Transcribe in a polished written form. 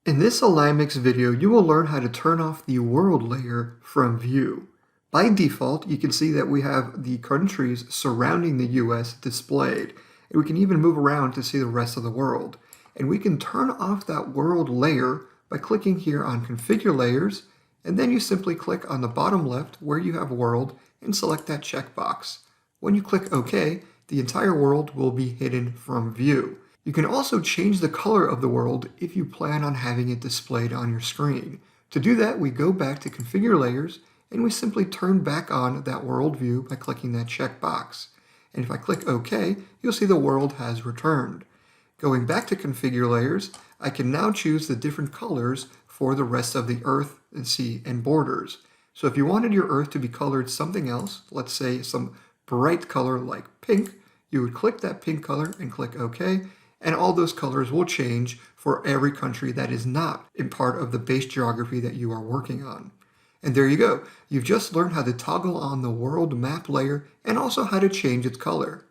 In this AlignMix video, you will learn how to turn off the world layer from view. By default, you can see that we have the countries surrounding the US displayed, and we can even move around to see the rest of the world. And we can turn off that world layer by clicking here on Configure Layers, and then you simply click on the bottom left where you have World and select that checkbox. When you click OK, the entire world will be hidden from view. You can also change the color of the world if you plan on having it displayed on your screen. To do that, we go back to Configure Layers and we simply turn back on that world view by clicking that checkbox. And if I click OK, you'll see the world has returned. Going back to Configure Layers, I can now choose the different colors for the rest of the earth and sea and borders. So if you wanted your earth to be colored something else, let's say some bright color like pink, you would click that pink color and click OK, and all those colors will change for every country that is not in part of the base geography that you are working on. And there you go. You've just learned how to toggle on the world map layer and also how to change its color.